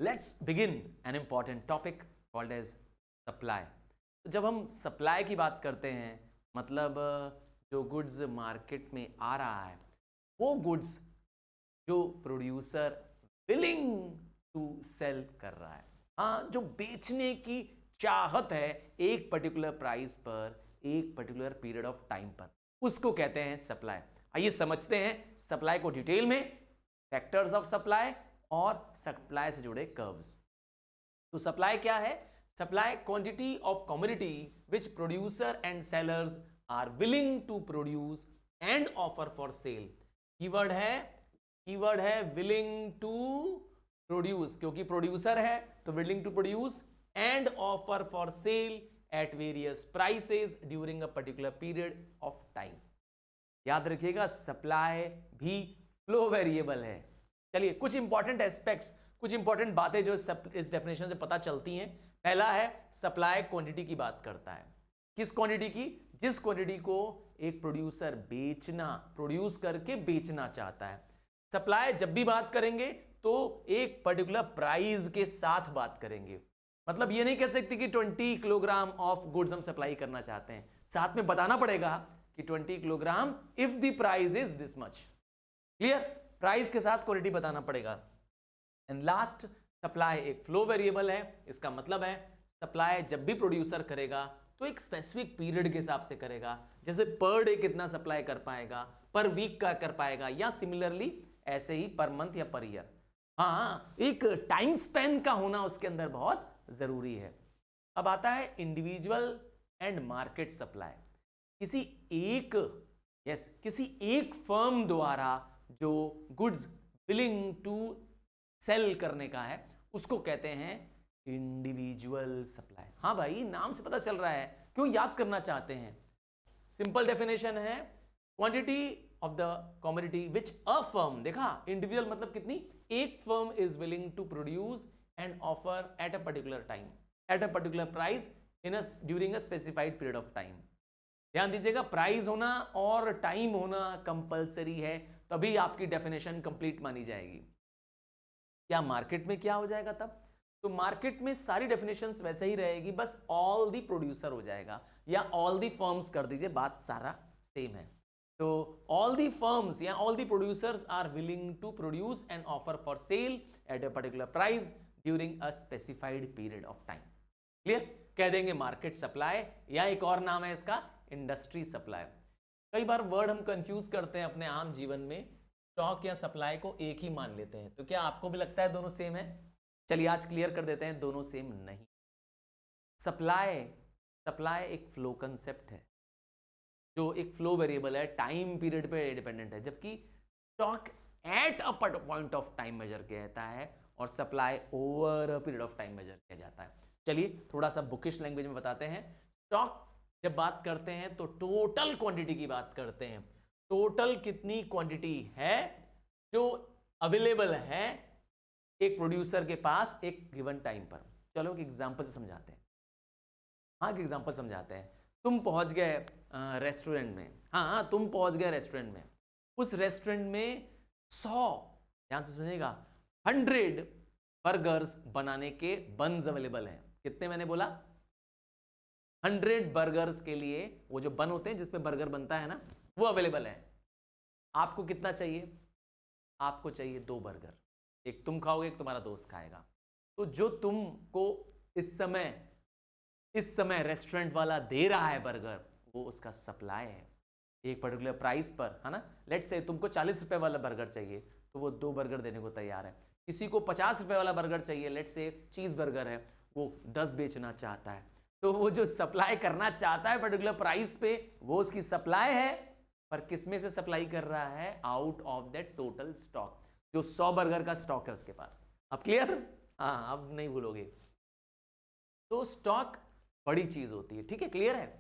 Let's begin an important topic called as supply. तो जब हम सप्लाई की बात करते हैं मतलब जो गुड्स मार्केट में आ रहा है वो गुड्स जो प्रोड्यूसर विलिंग टू सेल कर रहा है, हाँ, जो बेचने की चाहत है एक पर्टिकुलर प्राइस पर एक पर्टिकुलर पीरियड ऑफ टाइम पर, उसको कहते हैं सप्लाई। आइए समझते हैं सप्लाई को डिटेल में, फैक्टर्स ऑफ सप्लाई और सप्लाई से जुड़े कर्व्स। तो सप्लाई क्या है? Supply quantity of commodity which producer and sellers are willing to produce and offer for sale. Keyword है विलिंग टू प्रोड्यूस, क्योंकि प्रोड्यूसर है तो willing to produce and offer for sale at various prices during a particular period of time. याद रखिएगा supply भी flow variable है। चलिए कुछ इंपॉर्टेंट एस्पेक्ट्स, कुछ इंपॉर्टेंट बातें जो इस डेफिनेशन से पता चलती हैं। पहला है सप्लाई क्वांटिटी की बात करता है। किस क्वांटिटी की? जिस क्वांटिटी को एक प्रोड्यूसर प्रोड्यूस करके बेचना चाहता है। सप्लाई जब भी बात करेंगे तो एक पर्टिकुलर प्राइस के साथ बात करेंगे। मतलब ये नहीं कह सकते कि 20 किलोग्राम ऑफ गुड्स हम सप्लाई करना चाहते हैं, साथ में बताना पड़ेगा कि 20 kilogram if the price is this much. Clear? Price के साथ क्वांटिटी बताना पड़ेगा। एंड लास्ट, सप्लाई एक फ्लो वेरिएबल है। इसका मतलब है सप्लाई जब भी प्रोड्यूसर करेगा तो एक स्पेसिफिक पीरियड के हिसाब से करेगा, जैसे पर डे कितना सप्लाई कर पाएगा, पर वीक का कर पाएगा, या सिमिलरली ऐसे ही पर मंथ या पर ईयर। हाँ, एक टाइम स्पेन का होना उसके अंदर बहुत जरूरी है। अब आता है इंडिविजुअल एंड मार्केट सप्लाई। किसी एक फर्म द्वारा जो गुड्स विलिंग टू सेल करने का है उसको कहते हैं इंडिविजुअल सप्लाई। हाँ भाई, नाम से पता चल रहा है, क्यों याद करना चाहते हैं? सिंपल डेफिनेशन है quantity of the commodity which a firm, देखा इंडिविजुअल मतलब कितनी, एक firm is willing to produce and offer at a particular time at a particular price during a specified period of time. ध्यान दीजिएगा, price होना और time होना compulsory है, तभी आपकी डेफिनेशन कंप्लीट मानी जाएगी। क्या मार्केट में क्या हो जाएगा तब? तो मार्केट में सारी डेफिनेशंस वैसे ही रहेगी, बस ऑल दी प्रोड्यूसर हो जाएगा या ऑल दी फर्म्स कर दीजिए, बात सारा सेम है। तो ऑल दी फर्म्स या all the producers are willing to produce and offer for sale at a particular price during a specified period of time. Clear? कह देंगे मार्केट सप्लाई, या एक और नाम है इसका इंडस्ट्री सप्लाई। कई बार वर्ड हम कंफ्यूज करते हैं अपने आम जीवन में, स्टॉक या सप्लाई को एक ही मान लेते हैं। तो क्या आपको भी लगता है दोनों सेम है? चलिए आज क्लियर कर देते हैं, दोनों सेम नहीं। सप्लाई एक फ्लो कंसेप्ट है, जो एक फ्लो वेरिएबल है, टाइम पीरियड पे डिपेंडेंट है, जबकि stock at a point of time measure किया जाता है और supply over a period of time measure किया जाता है। चलिए थोड़ा सा बुकिश लैंग्वेज में बताते हैं। स्टॉक जब बात करते हैं तो टोटल क्वांटिटी की बात करते हैं। टोटल कितनी क्वांटिटी है जो अवेलेबल है एक प्रोड्यूसर के पास एक गिवन टाइम पर। चलो एक एग्जांपल से समझाते हैं। हाँ, एक एग्जांपल समझाते हैं। तुम पहुंच गए रेस्टोरेंट में, हाँ तुम पहुंच गए रेस्टोरेंट में। उस रेस्टोरेंट में 100, ध्यान से सुनिएगा, 100 बर्गर्स बनाने के बन्स अवेलेबल हैं। कितने मैंने बोला? 100 बर्गर्स के लिए वो जो बन होते हैं जिसमें बर्गर बनता है ना, वो अवेलेबल है। आपको कितना चाहिए? आपको चाहिए 2 बर्गर, एक तुम खाओगे एक तुम्हारा दोस्त खाएगा। तो जो तुमको इस समय रेस्टोरेंट वाला दे रहा है बर्गर, वो उसका सप्लाई है एक पर्टिकुलर प्राइस पर, है ना। लेट्स से तुमको 40 रुपए वाला बर्गर चाहिए तो वो 2 बर्गर देने को तैयार है। किसी को 50 रुपए वाला बर्गर चाहिए, लेट्स से चीज बर्गर है, वो 10 बेचना चाहता है। तो वो जो सप्लाई करना चाहता है पर्टिकुलर प्राइस पे, वो उसकी सप्लाई है, पर किसमें से सप्लाई कर रहा है? Out of that total stock, जो 100 बर्गर का स्टॉक है उसके पास। अब क्लियर? हाँ, अब नहीं भूलोगे। तो स्टॉक बड़ी चीज होती है, ठीक है, क्लियर है।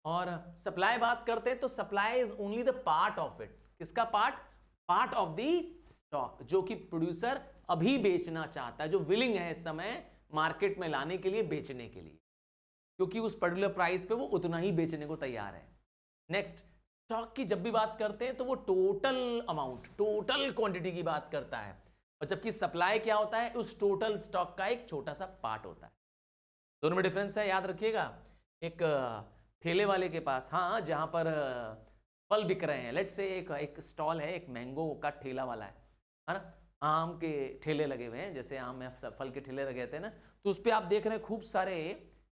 और सप्लाई बात करते हैं तो supply is only the part of it. किसका part? Part of the stock, जो कि प्रोड्यूसर अभी बेचना चाहता है, जो विलिंग है इस समय मार्केट में लाने के लिए, बेचने के लिए, क्योंकि उस पर्टिकुलर प्राइस पे वो उतना ही बेचने को तैयार है। नेक्स्ट, स्टॉक की जब भी बात करते हैं तो वो टोटल अमाउंट, टोटल क्वांटिटी की बात करता है। और जबकि सप्लाई क्या होता है, उस टोटल स्टॉक का एक छोटा सा पार्ट होता है। दोनों में डिफरेंस है, याद रखिएगा। एक ठेले वाले के पास, हाँ, जहां पर फल बिक रहे हैं, लेट से एक स्टॉल है, एक मैंगो का ठेला वाला है ना, आम के ठेले लगे हुए हैं, जैसे आम में फल के ठेले लगे थे ना, तो उस पर आप देख रहे हैं खूब सारे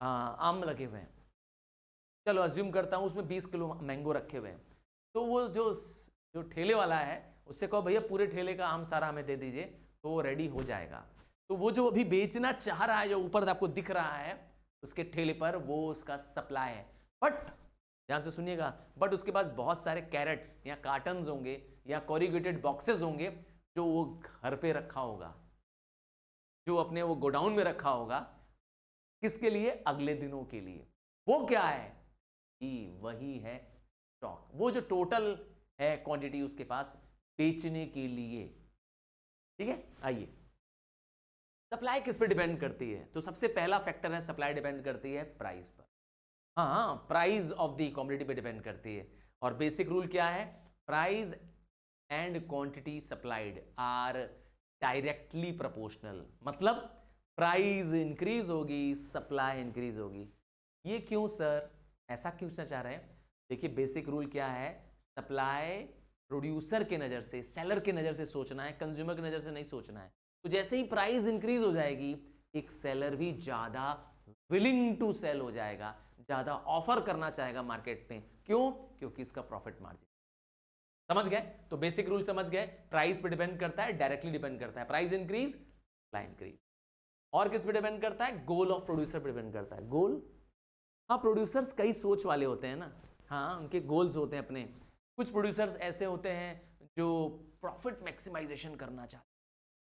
आम लगे हुए हैं। चलो अज्यूम करता हूँ उसमें 20 किलो मैंगो रखे हुए हैं, तो वो जो ठेले वाला है उससे कहो भैया पूरे ठेले का आम सारा हमें दे दीजिए, तो वो रेडी हो जाएगा। तो वो जो अभी बेचना चाह रहा है, जो ऊपर आपको दिख रहा है उसके ठेले पर, वो उसका सप्लाई है। बट ध्यान से सुनिएगा, बट उसके पास बहुत सारे कैरेट्स या कार्टन्स होंगे या कोरिगेटेड बॉक्सेस होंगे जो वो घर पे रखा होगा, जो अपने वो गोडाउन में रखा होगा, किसके लिए, अगले दिनों के लिए। वो क्या है कि वही है स्टॉक, वो जो टोटल है क्वांटिटी उसके पास बेचने के लिए। ठीक है, आइए, सप्लाई किस पे डिपेंड करती है, तो सबसे पहला फैक्टर है सप्लाई डिपेंड करती है प्राइस पर। हाँ, प्राइस ऑफ द कमोडिटी पे डिपेंड करती है। और बेसिक रूल क्या है, price and quantity supplied are directly proportional. मतलब प्राइस इंक्रीज होगी, सप्लाई इंक्रीज होगी। ये क्यों सर, ऐसा क्यों चाह रहे हैं? देखिए बेसिक रूल क्या है, सप्लाई प्रोड्यूसर के नज़र से, सेलर के नज़र से सोचना है, कंज्यूमर की नज़र से नहीं सोचना है। तो जैसे ही प्राइस इंक्रीज हो जाएगी, एक सेलर भी ज़्यादा विलिंग टू सेल हो जाएगा, ज़्यादा ऑफर करना चाहेगा मार्केट में। क्यों? क्योंकि इसका प्रॉफिट मार्जिन। समझ गए? तो बेसिक रूल समझ गए, प्राइस पे डिपेंड करता है, डायरेक्टली डिपेंड करता है, प्राइस इंक्रीज, सप्लाई इंक्रीज। और किस पे डिपेंड करता है, गोल ऑफ प्रोड्यूसर पे डिपेंड करता है। गोल, हाँ, प्रोड्यूसर्स कई सोच वाले होते हैं ना, हाँ, उनके गोल्स होते हैं अपने। कुछ प्रोड्यूसर्स ऐसे होते हैं जो प्रॉफिट मैक्सिमाइजेशन करना चाहते हैं,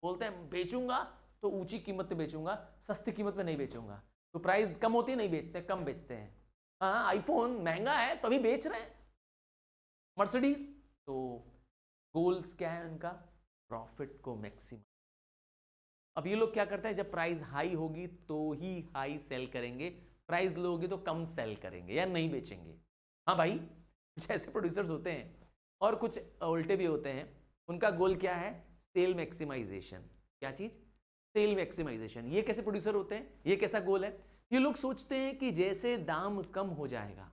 बोलते हैं बेचूंगा तो ऊंची कीमत पे बेचूंगा, सस्ती कीमत पे नहीं बेचूंगा। तो प्राइस कम होती है, नहीं बेचते, कम बेचते हैं। हाँ, आईफोन महंगा है तभी बेच रहे हैं, मर्सिडीज। तो गोल्स क्या है उनका, प्रॉफिट को मैक्सिमम। अब ये लोग क्या करते हैं, जब प्राइस हाई होगी तो ही हाई सेल करेंगे, प्राइस लो होगी तो कम सेल करेंगे या नहीं बेचेंगे। हाँ भाई, कुछ ऐसे प्रोड्यूसर्स होते हैं, और कुछ उल्टे भी होते हैं। उनका गोल क्या है, सेल मैक्सिमाइजेशन। क्या चीज, सेल मैक्सिमाइजेशन। ये कैसे प्रोड्यूसर होते हैं, ये कैसा गोल है, ये लोग सोचते हैं कि जैसे दाम कम हो जाएगा,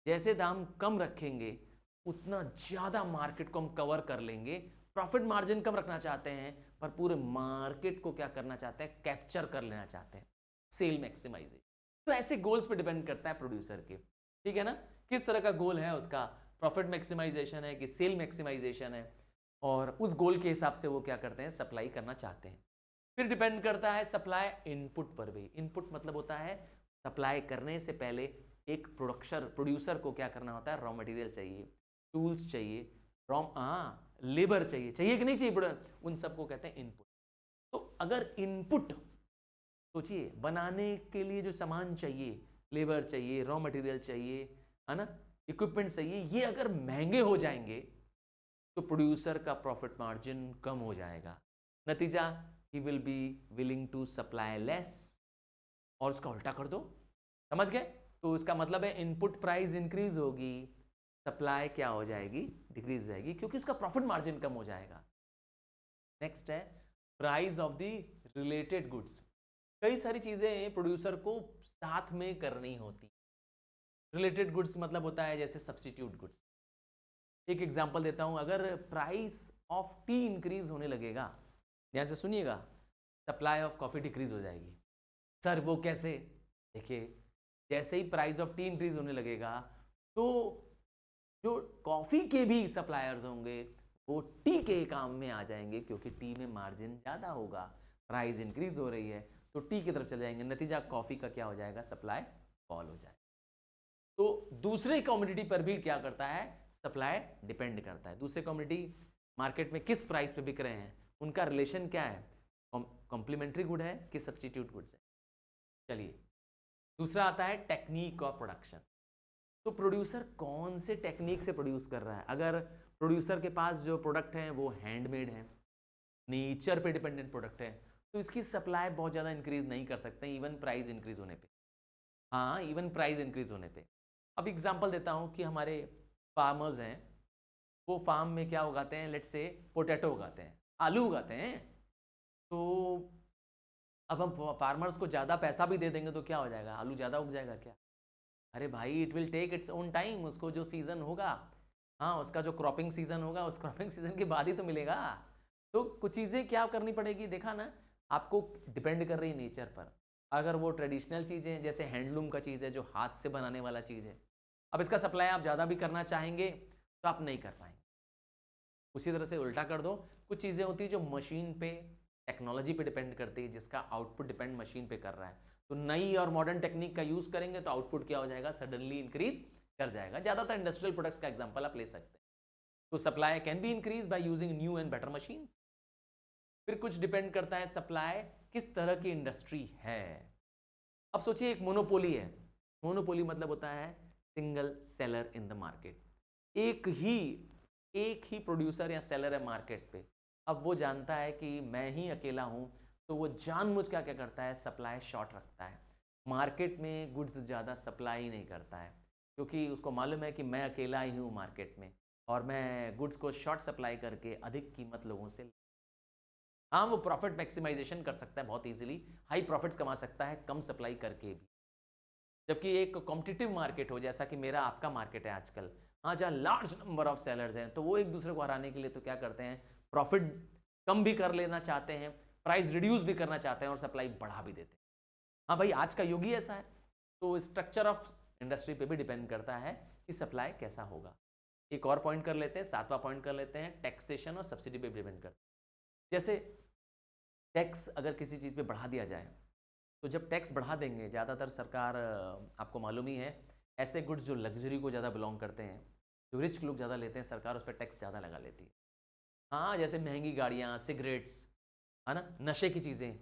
जैसे दाम कम रखेंगे, उतना ज्यादा मार्केट को हम कवर कर लेंगे। प्रॉफिट मार्जिन कम रखना चाहते हैं, पर पूरे मार्केट को क्या करना चाहते हैं, कैप्चर कर लेना चाहते हैं, सेल मैक्सिमाइजेशन। तो ऐसे गोल्स पे डिपेंड करता है प्रोड्यूसर के। ठीक है ना, किस तरह का गोल है उसका, प्रॉफिट मैक्सिमाइजेशन है कि सेल मैक्सिमाइजेशन है, और उस गोल के हिसाब से वो क्या करते हैं, सप्लाई करना चाहते हैं। फिर डिपेंड करता है सप्लाई इनपुट पर भी। इनपुट मतलब होता है सप्लाई करने से पहले एक प्रोड्यूसर को क्या करना होता है, रॉ मटेरियल चाहिए, टूल्स चाहिए, लेबर चाहिए कि नहीं चाहिए, उन सबको कहते हैं इनपुट। तो अगर इनपुट, सोचिए, बनाने के लिए जो सामान चाहिए, लेबर चाहिए, रॉ मटेरियल चाहिए, है ना, इक्विपमेंट चाहिए, ये अगर महंगे हो जाएंगे तो प्रोड्यूसर का प्रॉफिट मार्जिन कम हो जाएगा। नतीजा, he will be willing to supply less. और उसका उल्टा कर दो, समझ गए? तो इसका मतलब है इनपुट प्राइस इंक्रीज होगी, सप्लाई क्या हो जाएगी, डिक्रीज हो जाएगी, क्योंकि उसका प्रॉफिट मार्जिन कम हो जाएगा। नेक्स्ट है price of the related goods. कई सारी चीजें प्रोड्यूसर को साथ में करनी होती। रिलेटेड गुड्स मतलब होता है जैसे सब्स्टिट्यूट गुड्स। एक एग्जांपल देता हूं, अगर प्राइस ऑफ टी इंक्रीज होने लगेगा, ध्यान से सुनिएगा, सप्लाई ऑफ कॉफी डिक्रीज हो जाएगी। सर वो कैसे? देखिए, जैसे ही प्राइस ऑफ टी इंक्रीज होने लगेगा, तो जो कॉफी के भी सप्लायर्स होंगे वो टी के काम में आ जाएंगे, क्योंकि टी में मार्जिन ज़्यादा होगा, प्राइस इंक्रीज हो रही है, तो टी की तरफ चले जाएंगे। नतीजा कॉफ़ी का क्या हो जाएगा, सप्लाई फॉल हो जाएगा। तो दूसरे कम्युनिटी पर भी क्या करता है, सप्लाई डिपेंड करता है। दूसरे कम्युनिटी मार्केट में किस प्राइस पे बिक रहे हैं, उनका रिलेशन क्या है, कॉम्प्लीमेंट्री गुड है कि सब्स्टिट्यूट गुड्स है। चलिए, दूसरा आता है टेक्निक ऑफ प्रोडक्शन। तो प्रोड्यूसर कौन से टेक्निक से प्रोड्यूस कर रहा है। अगर प्रोड्यूसर के पास जो प्रोडक्ट है वो हैंडमेड है, नेचर पे डिपेंडेंट प्रोडक्ट है, तो इसकी सप्लाई बहुत ज़्यादा इंक्रीज नहीं कर सकते, इवन प्राइस इंक्रीज होने पे। हाँ, इवन प्राइस इंक्रीज होने पे। अब एग्जांपल देता हूँ कि हमारे फार्मर्स हैं, वो फार्म में क्या उगाते हैं, लेट्स से पोटैटो उगाते हैं। आलू उगाते हैं। तो अब हम फार्मर्स को ज़्यादा पैसा भी दे देंगे तो क्या हो जाएगा, आलू ज़्यादा उग जाएगा क्या? अरे भाई, it will take its own time. उसको जो सीज़न होगा, हाँ, उसका जो क्रॉपिंग सीज़न होगा, उस क्रॉपिंग सीज़न के बाद ही तो मिलेगा। तो कुछ चीज़ें क्या करनी पड़ेगी, देखा ना, आपको डिपेंड कर रही है नेचर पर। अगर वो ट्रेडिशनल चीज़ें हैं, जैसे हैंडलूम का चीज़ है, जो हाथ से बनाने वाला चीज़ है, अब इसका सप्लाई आप ज़्यादा भी करना चाहेंगे तो आप नहीं कर पाएंगे। उसी तरह से उल्टा कर दो, कुछ चीज़ें होती है जो मशीन पे, टेक्नोलॉजी पे डिपेंड करती है, जिसका आउटपुट डिपेंड मशीन पे कर रहा है। तो नई और मॉडर्न टेक्निक का यूज़ करेंगे तो आउटपुट क्या हो जाएगा, सडनली इंक्रीज कर जाएगा। ज़्यादातर इंडस्ट्रियल प्रोडक्ट्स का एग्जाम्पल आप ले सकते हैं। तो supply can be increase by using new and better machines. फिर कुछ डिपेंड करता है सप्लाई किस तरह की इंडस्ट्री है। अब सोचिए एक मोनोपोली है। मोनोपोली मतलब होता है single seller in the market. एक ही प्रोड्यूसर या सेलर है मार्केट पे। अब वो जानता है कि मैं ही अकेला हूं, तो वो जानबूझ क्या करता है, सप्लाई शॉर्ट रखता है। मार्केट में गुड्स ज़्यादा सप्लाई नहीं करता है, क्योंकि उसको मालूम है कि मैं अकेला ही हूँ मार्केट में, और मैं गुड्स को शॉर्ट सप्लाई करके अधिक कीमत लोगों से, हाँ, वो प्रॉफिट मैक्सिमाइजेशन कर सकता है बहुत इजीली, हाई प्रॉफिट्स कमा सकता है कम सप्लाई करके भी। जबकि एक कॉम्पिटिटिव मार्केट हो, जैसा कि मेरा आपका मार्केट है आजकल, हाँ, जहाँ लार्ज नंबर ऑफ सेलर्स हैं, तो वो एक दूसरे को हराने के लिए तो क्या करते हैं, प्रॉफिट कम भी कर लेना चाहते हैं, प्राइस रिड्यूस भी करना चाहते हैं और सप्लाई बढ़ा भी देते हैं। हाँ भाई, आज का युग ही ऐसा है। तो स्ट्रक्चर ऑफ इंडस्ट्री पे भी डिपेंड करता है कि सप्लाई कैसा होगा। एक और पॉइंट कर लेते हैं, 7वां पॉइंट कर लेते हैं, टैक्सेशन और सब्सिडी पे डिपेंड करता है। जैसे टैक्स अगर किसी चीज़ पे बढ़ा दिया जाए, तो जब टैक्स बढ़ा देंगे, ज़्यादातर सरकार, आपको मालूम ही है, ऐसे गुड्स जो लग्जरी को ज़्यादा बिलोंग करते हैं, जो रिच लोग ज़्यादा लेते हैं, सरकार उस पर टैक्स ज़्यादा लगा लेती है। हाँ, जैसे महंगी गाड़ियाँ, सिगरेट्स, है ना, नशे की चीज़ें।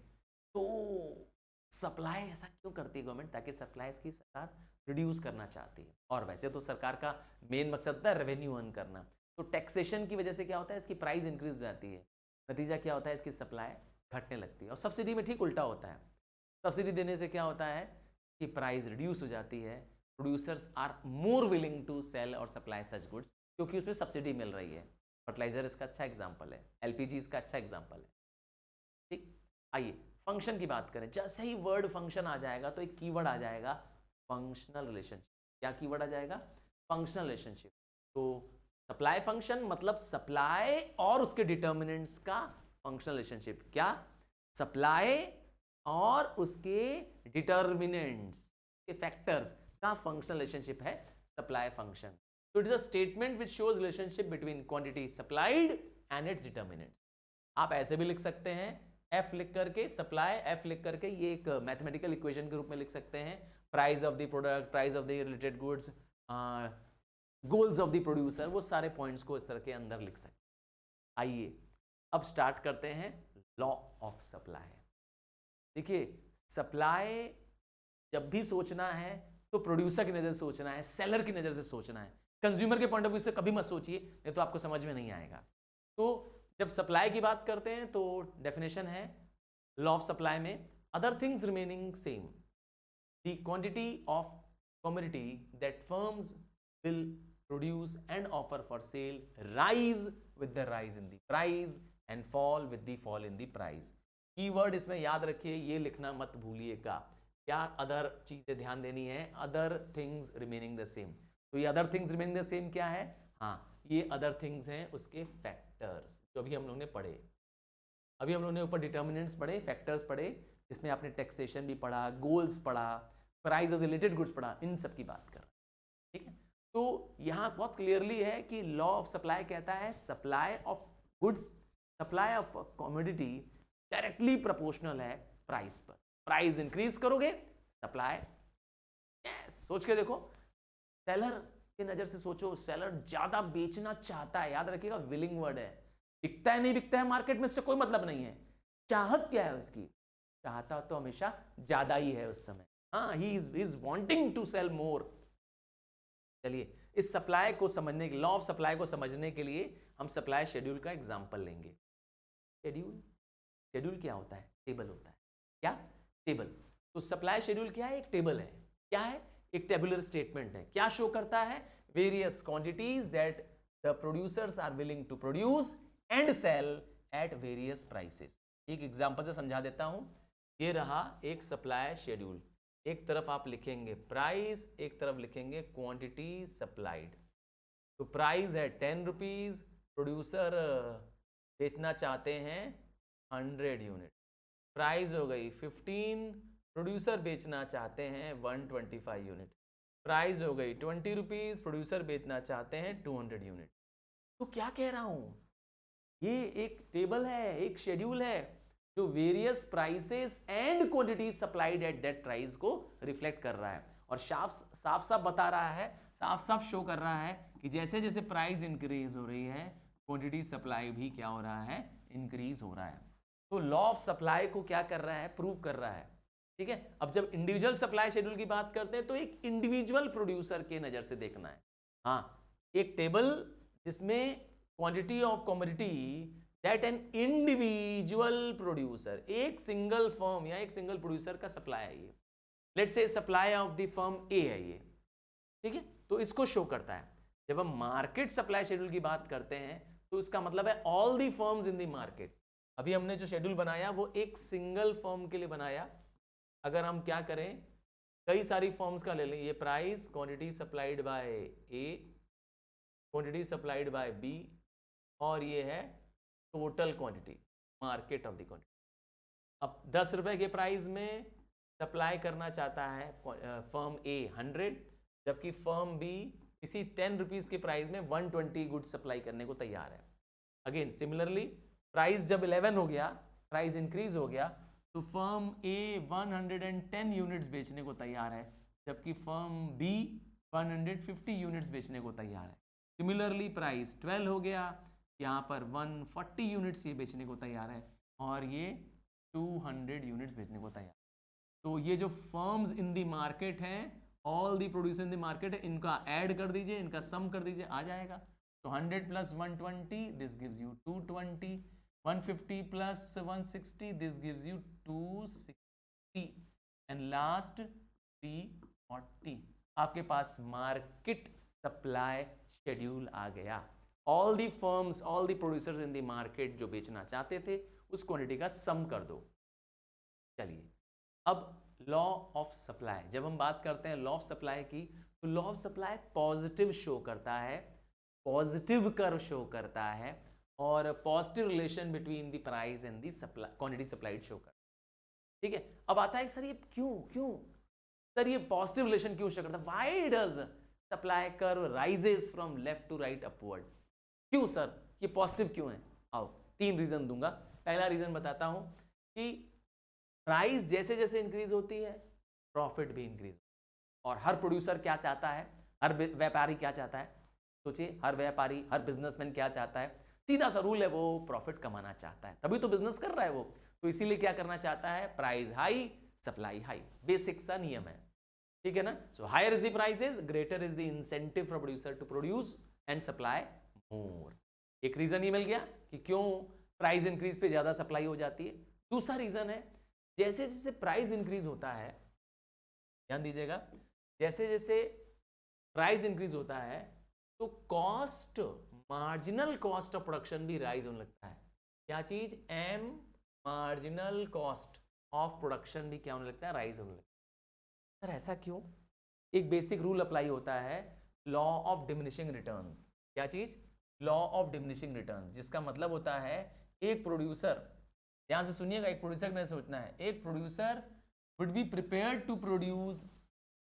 तो सप्लाई ऐसा क्यों करती है गवर्नमेंट, ताकि सप्लाई इसकी सरकार रिड्यूस करना चाहती है। और वैसे तो सरकार का मेन मकसद होता है रेवेन्यू अर्न करना। तो टैक्सेशन की वजह से क्या होता है, इसकी प्राइस इंक्रीज हो जाती है। नतीजा क्या होता है, इसकी सप्लाई घटने लगती है। और सब्सिडी में ठीक उल्टा होता है। सब्सिडी देने से क्या होता है कि प्राइस रिड्यूस हो जाती है। Producers are more willing to sell और सप्लाई सच गुड्स, क्योंकि उसमें सब्सिडी मिल रही है। फर्टिलाइजर इसका अच्छा एग्जाम्पल है, एलपीजी इसका अच्छा एग्जाम्पल है। ठीक, आइए फंक्शन की बात करें। जैसे ही वर्ड फंक्शन आ जाएगा तो एक कीवर्ड आ जाएगा, फंक्शनल रिलेशनशिप। क्या कीवर्ड आ जाएगा, फंक्शनल रिलेशनशिप। तो सप्लाई फंक्शन मतलब सप्लाई और उसके डिटर्मिनेंट्स का फंक्शनल रिलेशनशिप। क्या, सप्लाई और उसके डिटर्मिनेंट्स के फैक्टर्स का फंक्शनल रिलेशनशिप है सप्लाई फंक्शन। तो it is a statement which shows relationship between quantity supplied and it's determinants. आप ऐसे भी लिख सकते हैं, एफ लिख करके सप्लाई, एफ लिख करके ये एक मैथमेटिकल इक्वेशन के रूप में लिख सकते हैं, price of the product, price of the related goods, goals of the producer, वो सारे पॉइंट्स को इस तरह के अंदर लिख सकते हैं। आइए अब स्टार्ट करते हैं लॉ ऑफ सप्लाई। देखिए, सप्लाई जब भी सोचना है तो प्रोड्यूसर की नज़र से सोचना है, सेलर की नज़र से सोचना है। कंज्यूमर के पॉइंट ऑफ व्यू से कभी मत सोचिए, नहीं तो आपको समझ में नहीं आएगा। तो जब सप्लाई की बात करते हैं तो डेफिनेशन है लॉ ऑफ सप्लाई में, other things remaining same, the quantity of commodity that firms will produce and offer for cell rise with the rise in the price and fall with the fall in the price. Keyword इसमें याद रखिए, ये लिखना मत भूलिएगा। क्या other चीजें ध्यान देनी है, other things remaining the same. तो ये other things remaining the same क्या है, हाँ, ये अदर थिंग्स हैं उसके फैक्टर्स जो अभी हम लोग ने पढ़े। अभी हम लोग ने ऊपर डिटर्मिनेंट्स पढ़े, फैक्टर्स पढ़े, जिसमें आपने टैक्सेशन भी पढ़ा, गोल्स पढ़ा, प्राइस ऑफ रिलेटेड गुड्स पढ़ा, इन सब की बात कर रहे हैं। ठीक है, तो यहाँ बहुत क्लियरली है कि लॉ ऑफ सप्लाई कहता है supply of goods, supply of commodity directly proportional है प्राइस पर। प्राइस इंक्रीज करोगे, सप्लाई, यस, सोच के देखो, सेलर के नजर से सोचो, सेलर ज्यादा बेचना चाहता है, याद रखिएगा विलिंग वर्ड है, बिकता है नहीं बिकता है मार्केट में इससे कोई मतलब नहीं है, चाहत क्या है उसकी, चाहता तो हमेशा ज्यादा ही है उस समय, हाँ, he is wanting to sell more. चलिए इस सप्लाई को समझने के, लॉ ऑफ सप्लाई को समझने के लिए हम सप्लाई शेड्यूल का एग्जांपल लेंगे। शेड्यूल, शेड्यूल क्या होता है, टेबल होता है। क्या, टेबल। तो सप्लाई शेड्यूल क्या है, एक टेबल है। क्या है, एक टेबुलर स्टेटमेंट है। क्या शो करता है, various quantities that the producers are willing to produce and sell at various prices. एक एग्जांपल से समझा देता हूं। ये रहा एक सप्लाई शेड्यूल, एक तरफ आप लिखेंगे प्राइस, एक तरफ लिखेंगे क्वांटिटी सप्लाइड। तो प्राइस है 10 रुपीज़, प्रोड्यूसर बेचना चाहते हैं 100 यूनिट, प्राइस हो गई 15, प्रोड्यूसर बेचना चाहते हैं 125 यूनिट, प्राइस हो गई 20 रुपीज़, प्रोड्यूसर बेचना चाहते हैं 200 यूनिट। तो क्या कह रहा हूं, ये एक टेबल है, एक शेड्यूल है जो various prices and quantity supplied at that price को रिफ्लेक्ट कर रहा है और साफ साफ बता रहा है, साफ साफ शो कर रहा है कि जैसे जैसे प्राइस इंक्रीज हो रही है क्वांटिटी सप्लाई भी क्या हो रहा है, इंक्रीज हो रहा है। तो लॉ ऑफ सप्लाई को क्या कर रहा है, प्रूव कर रहा है। ठीक है, अब जब इंडिविजुअल सप्लाई शेड्यूल की बात करते हैं तो एक इंडिविजुअल प्रोड्यूसर के नजर से देखना है। हाँ, एक टेबल जिसमें quantity of commodity that an individual producer, एक सिंगल फर्म या एक सिंगल प्रोड्यूसर का सप्लाई है ये, let's say supply of the firm A है ये। ठीक है, तो इसको शो करता है। जब हम मार्केट सप्लाई शेड्यूल की बात करते हैं तो इसका मतलब है all the firms in the market. अभी हमने जो शेड्यूल बनाया वो एक सिंगल फर्म के लिए बनाया। अगर हम क्या करें, कई सारी फर्म्स का ले लें, ये price quantity supplied by A, quantity supplied by B, और ये है total quantity, market of the quantity. अब 10 रुपए के प्राइस में सप्लाई करना चाहता है फर्म ए 100, जबकि फर्म बी इसी 10 रुपीज़ के प्राइस में 120 गुड्स सप्लाई करने को तैयार है। अगेन सिमिलरली प्राइस जब 11 हो गया, प्राइस इंक्रीज हो गया, तो फर्म ए 110 यूनिट्स बेचने को तैयार है, जबकि फर्म बी 150 यूनिट्स बेचने को तैयार है। सिमिलरली प्राइस 12 हो गया, यहाँ पर 140 यूनिट्स ये बेचने को तैयार है और ये 200 यूनिट्स बेचने को तैयार है। तो ये जो फर्म्स इन दी मार्केट हैं, all the producer in the market है, इनका ऐड कर दीजिए, इनका सम कर दीजिए, आ जाएगा। तो 100 plus 120 this gives you 220, 150 plus 160 this gives you 260, and last 340। आपके पास मार्केट सप्लाई शेड्यूल आ गया। All the firms, all the producers in the market जो बेचना चाहते थे उस क्वांटिटी का सम कर दो। चलिए, अब लॉ ऑफ सप्लाई, जब हम बात करते हैं लॉ ऑफ सप्लाई की, तो law of supply positive show करता है, पॉजिटिव कर्व शो करता है और positive relation between the price and the supply quantity supplied show करता है। ठीक है, अब आता है सर ये क्यों सर ये पॉजिटिव रिलेशन क्यों शो करता है, why does supply curve rises from left to right upward, क्यों सर ये पॉजिटिव क्यों है? आओ 3 रीजन दूंगा। पहला रीजन बताता हूं कि प्राइस जैसे जैसे इंक्रीज होती है प्रॉफिट भी इंक्रीज, और हर प्रोड्यूसर क्या चाहता है, हर व्यापारी क्या चाहता है, सोचिए हर व्यापारी, हर बिजनेसमैन क्या चाहता है, सीधा सा रूल है, वो प्रॉफिट कमाना चाहता है, तभी तो बिजनेस कर रहा है वो। तो इसीलिए क्या करना चाहता है, price high supply high, basic सा नियम है। ठीक है ना, so higher is the prices greater is the incentive for producer to produce and supply more. एक रीजन ये मिल गया कि क्यों प्राइस इंक्रीज पे ज्यादा सप्लाई हो जाती है। दूसरा रीजन है, जैसे जैसे प्राइस इंक्रीज होता है, ध्यान दीजिएगा, जैसे जैसे प्राइस इंक्रीज होता है तो cost, marginal cost of production भी राइज होने लगता है। क्या चीज, um, marginal cost of production भी क्या होने लगता है, राइज होने लगता है। सर ऐसा क्यों? एक बेसिक रूल अप्लाई होता है, लॉ ऑफ डिमिनिशिंग रिटर्न्स। क्या चीज, लॉ ऑफ डिमिनिशिंग रिटर्न्स, जिसका मतलब होता है एक प्रोड्यूसर, ध्यान से सुनिएगा, एक प्रोड्यूसर ने सोचना है, एक producer would be prepared to produce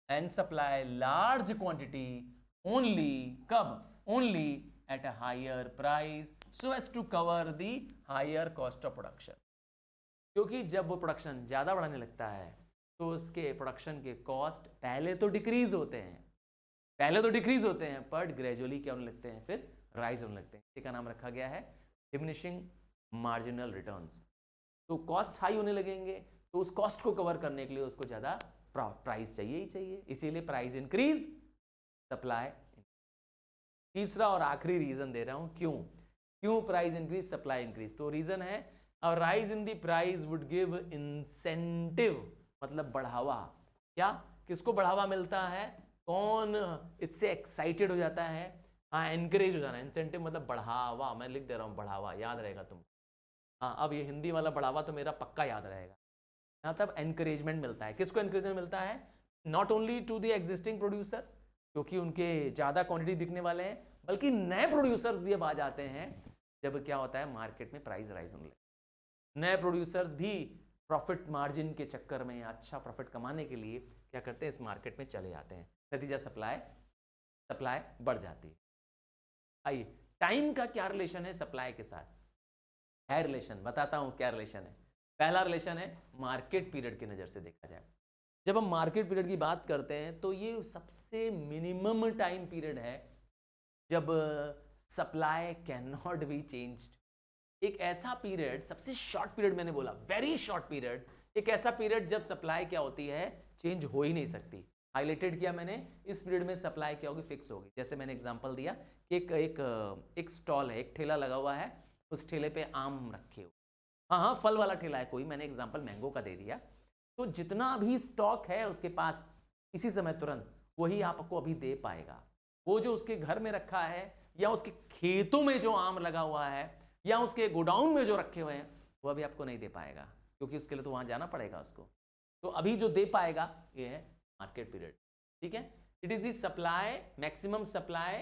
and supply large quantity only, कब, only at a higher price so as to cover the higher cost of production. क्योंकि जब वो प्रोडक्शन ज्यादा बढ़ाने लगता है तो उसके प्रोडक्शन के कॉस्ट पहले तो डिक्रीज होते हैं, बट ग्रेजुअली क्या होने लगते हैं, फिर राइज होने लगते हैं। इसी का नाम रखा गया है डिमिनिशिंग मार्जिनल रिटर्न्स। तो कॉस्ट हाई होने लगेंगे तो उस कॉस्ट को कवर करने के लिए उसको ज्यादा प्राइस चाहिए ही चाहिए, इसीलिए प्राइस इंक्रीज सप्लाई। तीसरा और आखिरी रीजन दे रहा हूं, क्यों प्राइस इंक्रीज सप्लाई इंक्रीज। तो रीजन है, a rise in the price would give incentive, मतलब बढ़ावा। क्या, किसको बढ़ावा मिलता है, कौन इससे एक्साइटेड हो जाता है, हाँ एनकरेज हो जाना, इंसेंटिव मतलब बढ़ावा, मैं लिख दे रहा हूं बढ़ावा, याद रहेगा तुम। हाँ, अब ये हिंदी वाला बढ़ावा तो मेरा पक्का याद रहेगा। यहाँ तब एनकरेजमेंट मिलता है। किसको एनकरेजमेंट मिलता है? Not only to the existing producer, क्योंकि उनके ज़्यादा क्वांटिटी बिकने वाले हैं, बल्कि नए प्रोड्यूसर्स भी अब आ जाते हैं जब क्या होता है मार्केट में प्राइस राइज होने लगती। नए प्रोड्यूसर्स भी प्रॉफिट मार्जिन के चक्कर में अच्छा प्रॉफिट कमाने के लिए क्या करते हैं, इस मार्केट में चले जाते हैं। नतीजा सप्लाई बढ़ जाती है। आइए, टाइम का क्या रिलेशन है सप्लाई के साथ? है रिलेशन, बताता हूं क्या रिलेशन है। पहला रिलेशन है मार्केट पीरियड की नज़र से देखा जाए। जब हम मार्केट पीरियड की बात करते हैं तो ये सबसे मिनिमम टाइम पीरियड है जब supply can not be changed. एक ऐसा पीरियड, सबसे शॉर्ट पीरियड मैंने बोला, वेरी शॉर्ट पीरियड, एक ऐसा पीरियड जब सप्लाई क्या होती है, चेंज हो ही नहीं सकती। हाईलाइटेड किया मैंने, इस पीरियड में सप्लाई क्या होगी, फिक्स होगी। जैसे मैंने एग्जांपल दिया कि एक स्टॉल है, एक ठेला लगा हुआ है, उस ठेले पे आम रखे हो, हाँ, फल वाला ठेला है कोई, मैंने एग्जांपल मैंगो का दे दिया। तो जितना भी स्टॉक है उसके पास इसी समय तुरंत, वही आपको अभी दे पाएगा। वो जो उसके घर में रखा है या उसके खेतों में जो आम लगा हुआ है या उसके गोडाउन में जो रखे हुए हैं, वो अभी आपको नहीं दे पाएगा, क्योंकि उसके लिए तो वहां जाना पड़ेगा उसको। तो अभी जो दे पाएगा ये है मार्केट पीरियड। ठीक है, it is the supply, maximum supply,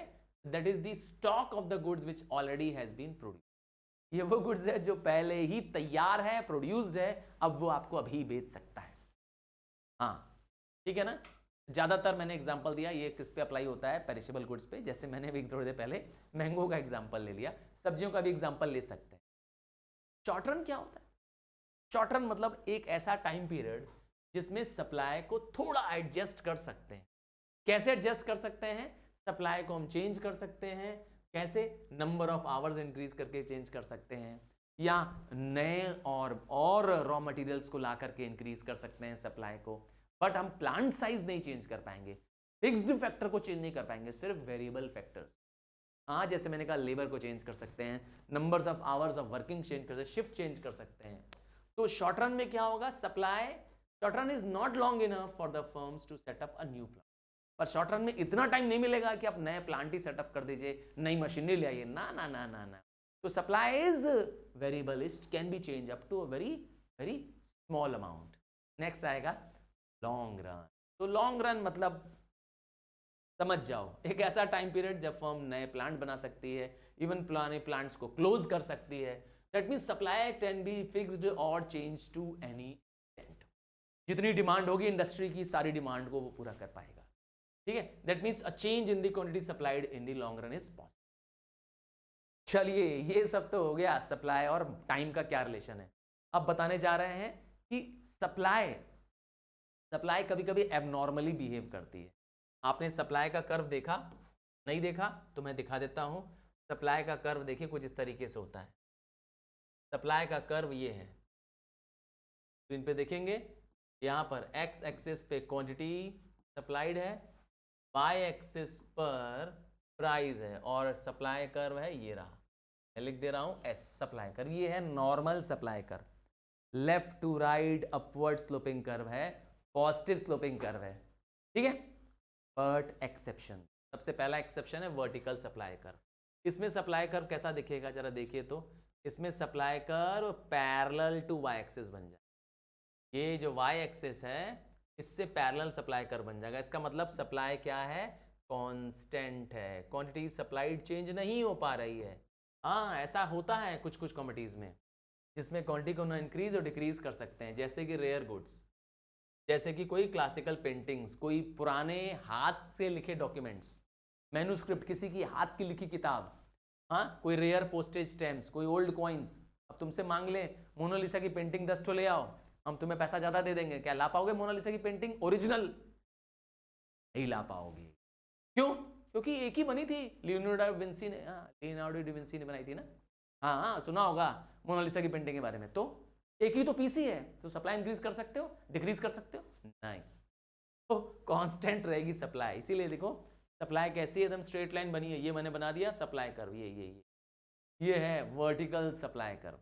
that is the stock of the goods which already has been produced. ये वो गुड्स है जो पहले ही तैयार है, प्रोड्यूस्ड है, अब वो आपको अभी बेच सकता है। हाँ, ठीक है ना। ज़्यादातर मैंने एग्जांपल दिया, ये किस पे अप्लाई होता है, पेरिशेबल गुड्स पे। जैसे मैंने अभी थोड़ी देर पहले मैंगो का एग्जांपल ले लिया, सब्जियों का भी एग्जांपल ले सकते हैं। शॉर्ट रन क्या होता है? शॉर्ट रन मतलब एक ऐसा टाइम पीरियड जिसमें सप्लाई को थोड़ा एडजस्ट कर सकते हैं। कैसे एडजस्ट कर सकते हैं? सप्लाई को हम चेंज कर सकते हैं। कैसे? नंबर ऑफ आवर्स इंक्रीज करके चेंज कर सकते हैं, या नए और रॉ मटेरियल्स को ला करके इंक्रीज कर सकते हैं सप्लाई को। बट हम प्लांट साइज नहीं चेंज कर पाएंगे, फिक्स्ड फैक्टर को चेंज नहीं कर पाएंगे, सिर्फ वेरिएबल फैक्टर्स। हाँ, जैसे मैंने कहा लेबर को चेंज कर सकते हैं, numbers of hours of working change कर सकते हैं, शिफ्ट चेंज कर सकते हैं। तो शॉर्ट रन में क्या होगा, supply short run is not long enough for the firms to set up a new plant. पर शॉर्ट रन में इतना टाइम नहीं मिलेगा कि आप नए प्लांट ही सेटअप कर दीजिए, नई मशीनरी ले आइए, ना ना ना ना ना। तो supply is variable, it can be change up to a very very small amount. Next आएगा लॉन्ग रन। तो लॉन्ग रन मतलब समझ जाओ, एक ऐसा टाइम पीरियड जब फर्म नए प्लांट बना सकती है, इवन पुराने प्लांट्स को क्लोज कर सकती है। That means supply can be fixed और चेंज टू एनी एक्सटेंट। जितनी डिमांड होगी इंडस्ट्री की, सारी डिमांड को वो पूरा कर पाएगा। ठीक है, that means a change in the quantity supplied in the long run is possible. चलिए, ये सब तो हो गया सप्लाई और टाइम का क्या रिलेशन है। अब बताने जा रहे हैं कि सप्लाई कभी कभी एबनॉर्मली बिहेव करती है। आपने सप्लाई का कर्व देखा? नहीं देखा तो मैं दिखा देता हूं। सप्लाई का कर्व देखिए कुछ इस तरीके से होता है। सप्लाई का कर्व ये है, स्क्रीन पे देखेंगे, यहां पर एक्स एक्सिस पे क्वांटिटी सप्लाइड है, वाई एक्सिस पर प्राइस है, और सप्लाई कर्व है ये रहा, मैं लिख दे रहा हूं एस सप्लाई कर्व। ये है normal supply curve, left to right upward sloping curve है, पॉजिटिव स्लोपिंग कर्व है। ठीक है, बट एक्सेप्शन, सबसे पहला एक्सेप्शन है वर्टिकल सप्लाई कर्व। इसमें सप्लाई कर्व कैसा दिखेगा जरा देखिए तो, इसमें supply curve parallel to Y axis बन जाए। ये जो वाई एक्सिस है इससे पैरेलल सप्लाई कर्व बन जाएगा। इसका मतलब सप्लाई क्या है, कांस्टेंट है, क्वांटिटी सप्लाइड चेंज नहीं हो पा रही है। हाँ, ऐसा होता है कुछ कुछ कमोडिटीज में जिसमें क्वांटिटी को ना इंक्रीज और डिक्रीज कर सकते हैं, जैसे कि रेयर गुड्स, जैसे कि कोई क्लासिकल पेंटिंग्स, कोई पुराने हाथ से लिखे डॉक्यूमेंट्स, मैन्युस्क्रिप्ट, किसी की हाथ की लिखी किताब, हाँ, कोई रेयर पोस्टेज स्टैम्प्स, कोई ओल्ड कॉइन्स। अब तुमसे मांग ले मोनालिसा की पेंटिंग 10 ठो ले आओ, हम तुम्हें पैसा ज्यादा दे देंगे, क्या ला पाओगे मोनालिसा की पेंटिंग ओरिजिनल? नहीं ला पाओगे। क्यों? क्योंकि एक ही बनी थी, लियोनार्डो विंसी ने, हाँ, लियोनार्डो डी विंसी ने बनाई थी ना। हाँ हाँ, सुना होगा मोनालिसा की पेंटिंग के बारे में। तो एक ही तो पीसी है, तो सप्लाई इंक्रीज कर सकते हो, डिक्रीज कर सकते हो? नहीं, तो कांस्टेंट रहेगी सप्लाई। इसीलिए देखो सप्लाई कैसी एकदम स्ट्रेट लाइन बनी है, ये मैंने बना दिया सप्लाई कर्व, ये है वर्टिकल सप्लाई कर्व।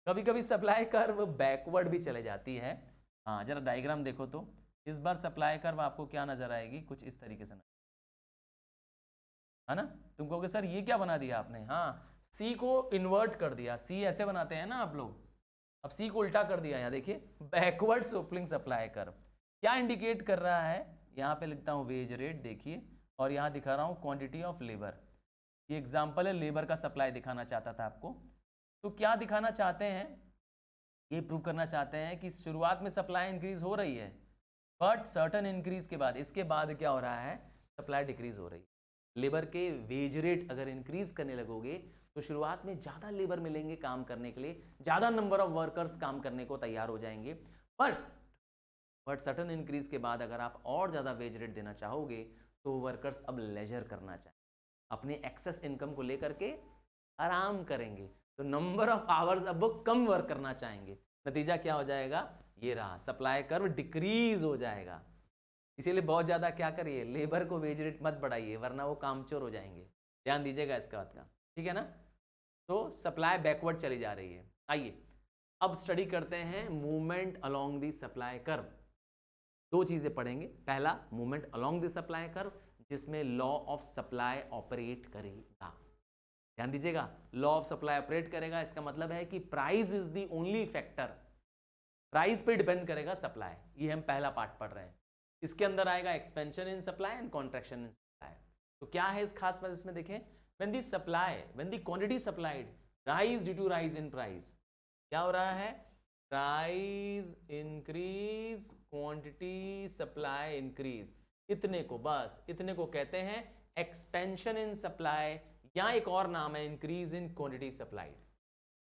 कभी कभी सप्लाई कर्व बैकवर्ड भी चले जाती है। हाँ, जरा डायग्राम देखो तो, इस बार सप्लाई कर्व आपको क्या नजर आएगी, कुछ इस तरीके से, है ना। तुम कहोगे सर ये क्या बना दिया आपने? हाँ, सी को इन्वर्ट कर दिया, सी ऐसे बनाते हैं ना आप लोग, अब सी को उल्टा कर दिया, यहाँ देखिए बैकवर्ड स्लोपिंग सप्लाई कर्व क्या इंडिकेट कर रहा है, यहाँ पे लिखता हूँ वेज रेट देखिए, और यहाँ दिखा रहा हूँ क्वांटिटी ऑफ लेबर। ये एग्जांपल है, लेबर का सप्लाई दिखाना चाहता था आपको। तो क्या दिखाना चाहते हैं, ये प्रूव करना चाहते हैं कि शुरुआत में सप्लाई इंक्रीज हो रही है, बट सर्टन इंक्रीज के बाद, इसके बाद क्या हो रहा है, सप्लाई डिक्रीज हो रही है। लेबर के वेज रेट अगर इंक्रीज करने लगोगे तो शुरुआत में ज़्यादा लेबर मिलेंगे काम करने के लिए, ज़्यादा नंबर ऑफ वर्कर्स काम करने को तैयार हो जाएंगे, बट सर्टन इंक्रीज के बाद अगर आप और ज़्यादा वेज रेट देना चाहोगे तो वर्कर्स अब लेजर करना चाहेंगे, अपने एक्सेस इनकम को लेकर के आराम करेंगे, तो नंबर ऑफ आवर्स अब वो कम वर्क करना चाहेंगे। नतीजा क्या हो जाएगा, ये रहा, सप्लाई कर्व डिक्रीज हो जाएगा। इसीलिए बहुत ज़्यादा क्या करिए, लेबर को वेज रेट मत बढ़ाइए, वरना वो कामचोर हो जाएंगे। ध्यान दीजिएगा इसका बात का, ठीक है ना। तो सप्लाई बैकवर्ड चली जा रही है। आइए अब स्टडी करते हैं movement along the supply curve. दो चीज़ें पढ़ेंगे, पहला movement along the supply curve जिसमें लॉ ऑफ सप्लाई ऑपरेट करेगा। ध्यान दीजिएगा, लॉ ऑफ सप्लाई ऑपरेट करेगा, इसका मतलब है कि price is the only factor, price पे डिपेंड करेगा सप्लाई। ये हम पहला पार्ट पढ़ रहे हैं। इसके अंदर आएगा expansion in supply and contraction in supply. तो क्या है इस खास बात, इसमें देखें, when the quantity supplied rise due to rise in price, क्या हो रहा है, price increase, quantity supply increase, इतने को, बस इतने को कहते हैं एक्सपेंशन इन सप्लाई, या एक और नाम है इंक्रीज इन क्वांटिटी सप्लाइड।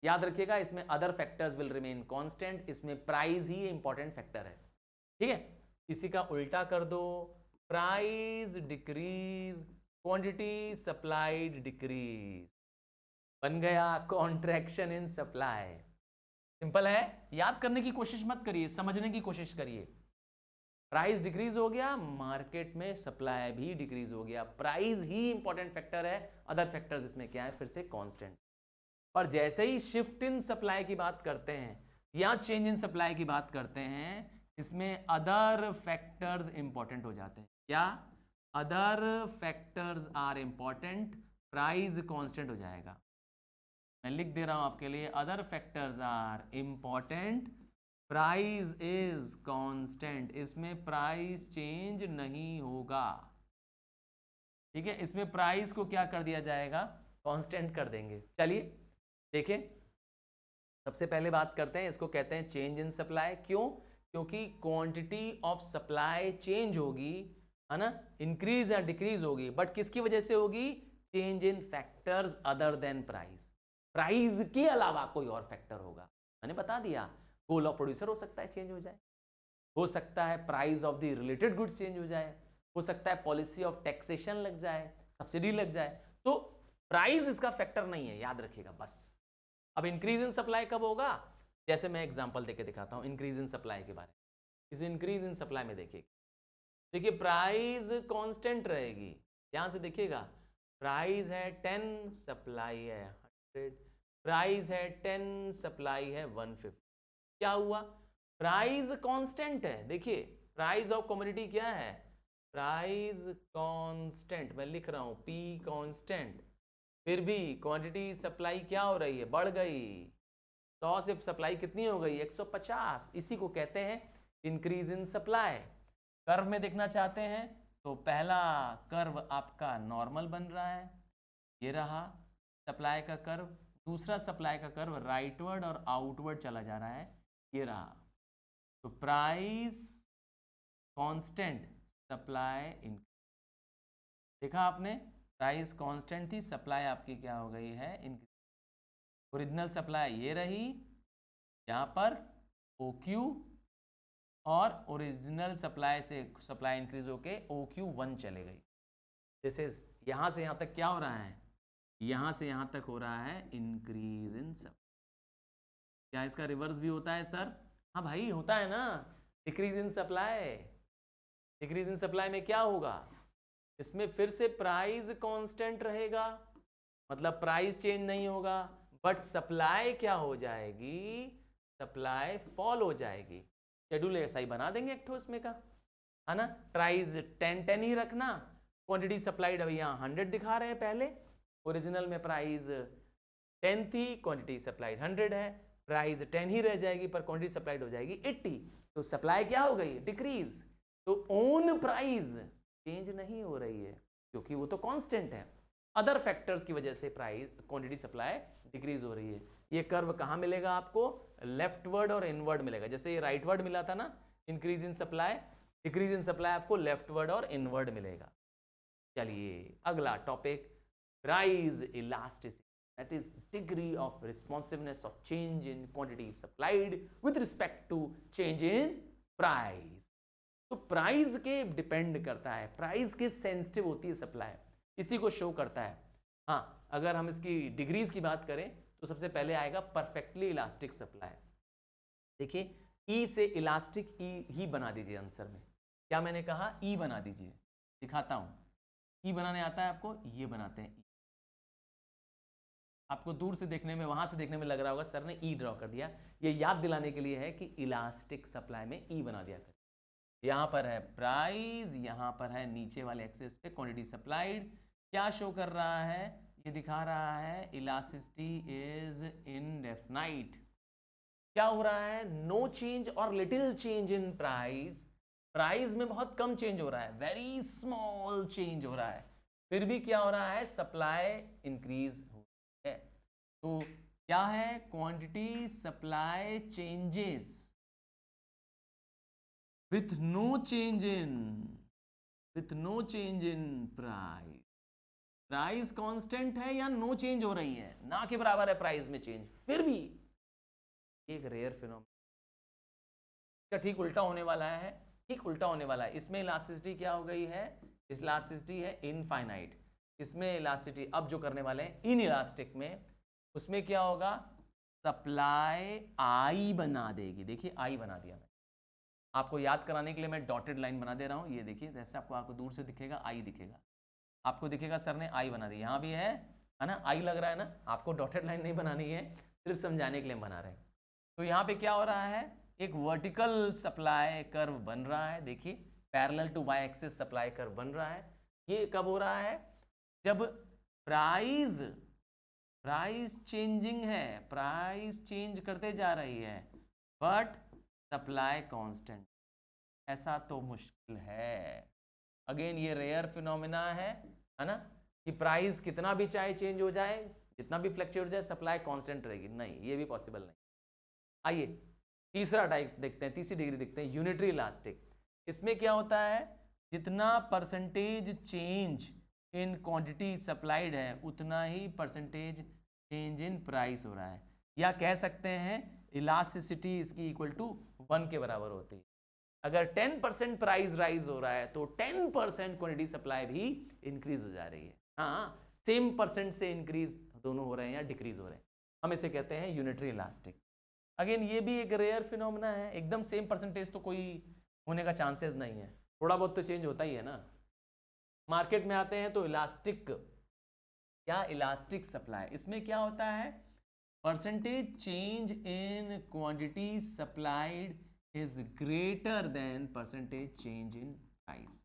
याद रखिएगा, इसमें other factors will remain constant, इसमें प्राइस ही इंपॉर्टेंट फैक्टर है, ठीक है। इसी का उल्टा कर दो, price decrease, quantity supplied decrease, बन गया कॉन्ट्रैक्शन इन सप्लाई। सिंपल है, याद करने की कोशिश मत करिए, समझने की कोशिश करिए। प्राइस डिक्रीज हो गया, मार्केट में सप्लाई भी डिक्रीज हो गया, प्राइस ही इंपॉर्टेंट फैक्टर है, अदर फैक्टर्स इसमें क्या है, फिर से कांस्टेंट। पर जैसे ही शिफ्ट इन सप्लाई की बात करते हैं या चेंज इन सप्लाई की बात करते हैं, इसमें अदर फैक्टर्स इंपॉर्टेंट हो जाते हैं। क्या, other factors are important, price constant हो जाएगा। मैं लिख दे रहा हूं आपके लिए, other factors are important, price is constant, इसमें प्राइस चेंज नहीं होगा, ठीक है। इसमें प्राइस को क्या कर दिया जाएगा, कांस्टेंट कर देंगे। चलिए देखिए, सबसे पहले बात करते हैं, इसको कहते हैं चेंज इन सप्लाई। क्यों, क्योंकि क्वांटिटी ऑफ सप्लाई चेंज होगी, है ना, इंक्रीज या डिक्रीज होगी, बट किसकी वजह से होगी, change in factors other than price, price के अलावा कोई और फैक्टर होगा। मैंने बता दिया, गोल ऑफ प्रोड्यूसर हो सकता है चेंज हो जाए, हो सकता है price of the related goods change हो जाए, हो सकता है पॉलिसी ऑफ टैक्सेशन लग जाए, सब्सिडी लग जाए, तो प्राइस इसका फैक्टर नहीं है, याद रखिएगा बस। अब इंक्रीज इन सप्लाई कब होगा, जैसे मैं एग्जांपल देके दिखाता हूं इंक्रीज इन सप्लाई के बारे में। इस इंक्रीज इन सप्लाई में देखिए प्राइस कांस्टेंट रहेगी, यहां से देखिएगा, प्राइस है 10, सप्लाई है 100, प्राइस है 10, सप्लाई है 150। क्या हुआ, प्राइस कांस्टेंट है, देखिए प्राइस ऑफ कमोडिटी क्या है, प्राइस कांस्टेंट, मैं लिख रहा हूं P कांस्टेंट, फिर भी क्वांटिटी सप्लाई क्या हो रही है, बढ़ गई, 100 से सप्लाई कितनी हो गई, 150। इसी को कहते हैं इंक्रीज इन सप्लाई। कर्व में देखना चाहते हैं तो पहला कर्व आपका नॉर्मल बन रहा है, ये रहा सप्लाई का कर्व, दूसरा सप्लाई का कर्व राइटवर्ड और आउटवर्ड चला जा रहा है, ये रहा। तो प्राइस कांस्टेंट, सप्लाई इंक्रीज, देखा आपने, प्राइस कांस्टेंट थी, सप्लाई आपकी क्या हो गई है, इंक्रीज। ओरिजिनल सप्लाई ये रही, यहाँ पर OQ, और ओरिजिनल सप्लाई से सप्लाई इंक्रीज होके OQ1 चले गई। दिस इज, यहाँ से यहाँ तक क्या हो रहा है, यहाँ से यहाँ तक हो रहा है इंक्रीज इन सप्लाई। क्या इसका रिवर्स भी होता है सर, हाँ भाई होता है ना, decrease in supply. Decrease in supply में क्या होगा, इसमें फिर से प्राइस कांस्टेंट रहेगा, मतलब प्राइस चेंज नहीं होगा, बट सप्लाई क्या हो जाएगी, सप्लाई फॉल हो जाएगी। शेड्यूल ऐसा ही बना देंगे एक ठो इसमें का, है ना, प्राइस 10 ही रखना, क्वांटिटी सप्लाइड अभी यहाँ 100 दिखा रहे हैं, पहले ओरिजिनल में प्राइस 10 थी, क्वांटिटी सप्लाइड 100 है, प्राइस 10 ही रह जाएगी पर क्वांटिटी सप्लाइड हो जाएगी 80, तो सप्लाई क्या हो गई, डिक्रीज। तो ओन प्राइस चेंज नहीं हो रही है क्योंकि वो तो कांस्टेंट है, अदर फैक्टर्स की वजह से प्राइस क्वांटिटी सप्लाई डिक्रीज हो रही है। ये कर्व कहाँ मिलेगा आपको, लेफ्टवर्ड और इनवर्ड मिलेगा। जैसे ये राइटवर्ड मिला था ना, increase in supply, decrease in supply आपको लेफ्टवर्ड और इनवर्ड मिलेगा। चलिए अगला topic, price elasticity, that is degree of responsiveness of change in quantity supplied with respect to change in price। तो प्राइस के डिपेंड करता है, प्राइस के सेंसिटिव होती है सप्लाई, इसी को शो करता है। हाँ, अगर हम इसकी डिग्रीज की बात करें तो सबसे पहले आएगा परफेक्टली इलास्टिक सप्लाई। देखिए ई से इलास्टिक ई ही बना दीजिए आंसर में। क्या मैंने कहा, ई बना दीजिए, दिखाता हूं। ई बनाने आता है आपको, ये बनाते हैं। आपको दूर से देखने में, वहां से देखने में लग रहा होगा सर ने ई ड्रॉ कर दिया, ये याद दिलाने के लिए है कि इलास्टिक सप्लाई में ई बना दिया कर। यहाँ पर है प्राइस, यहाँ पर है नीचे वाले एक्सेस पे क्वांटिटी सप्लाइड। क्या शो कर रहा है, ये दिखा रहा है इलास्टिसिटी इज इनडेफिनाइट। क्या हो रहा है, नो चेंज और little change in price. Price में बहुत कम चेंज हो रहा है, वेरी स्मॉल चेंज हो रहा है, फिर भी क्या हो रहा है, सप्लाई इंक्रीज हो है। तो क्या है, quantity supply changes with no change in price. Price constant है या नो चेंज हो रही है, ना के बराबर है प्राइस में चेंज, फिर भी एक रेयर फिनोमेना। इसका ठीक उल्टा होने वाला है, ठीक उल्टा होने वाला है। इसमें इलास्टिसिटी क्या हो गई है, इलास्टिसिटी है इनफाइनाइट, इसमें इलास्टिसिटी अब जो करने वाले हैं इन इलास्टिक में, उसमें क्या होगा, सप्लाई आई बना देगी। देखिए आई बना दिया मैं, आपको याद कराने के लिए मैं डॉटेड लाइन बना दे रहा हूँ। ये देखिए जैसे आपको दूर से दिखेगा आई दिखेगा, आपको दिखेगा सर ने आई बना दी, यहाँ भी है ना, आई लग रहा है ना। आपको डॉटेड लाइन नहीं बनानी है, सिर्फ समझाने के लिए बना रहे हैं। तो यहाँ पे क्या हो रहा है, एक वर्टिकल सप्लाई कर्व बन रहा है। देखिए parallel to Y axis supply curve बन रहा है। ये कब हो रहा है, जब प्राइस चेंजिंग है, प्राइस चेंज करते जा रही है बट सप्लाई कांस्टेंट। ऐसा तो मुश्किल है। अगेन ये रेयर फिनोमेना है ना, कि प्राइस कितना भी चाहे चेंज हो जाए, जितना भी फ्लक्चुएट हो जाए, सप्लाई कांस्टेंट रहेगी, नहीं, ये भी पॉसिबल नहीं। आइए तीसरा टाइप देखते हैं, तीसरी डिग्री देखते हैं, यूनिटरी इलास्टिक। इसमें क्या होता है, जितना percentage change in quantity supplied है उतना ही परसेंटेज चेंज इन प्राइस हो रहा है, या कह सकते हैं इलास्टिसिटी इसकी इक्वल टू 1 के बराबर होती है। अगर 10% प्राइस राइज हो रहा है तो 10% क्वांटिटी सप्लाई भी इंक्रीज हो जा रही है। हाँ, सेम परसेंट से इंक्रीज दोनों हो रहे हैं या डिक्रीज हो रहे हैं, हम इसे कहते हैं यूनिटरी इलास्टिक। अगेन ये भी एक रेयर फिनोमेना है, एकदम सेम परसेंटेज तो कोई होने का चांसेस नहीं है, थोड़ा बहुत तो चेंज होता ही है ना। मार्केट में आते हैं तो इलास्टिक, क्या इलास्टिक सप्लाई, इसमें क्या होता है, percentage change in quantity supplied is greater than percentage change in price.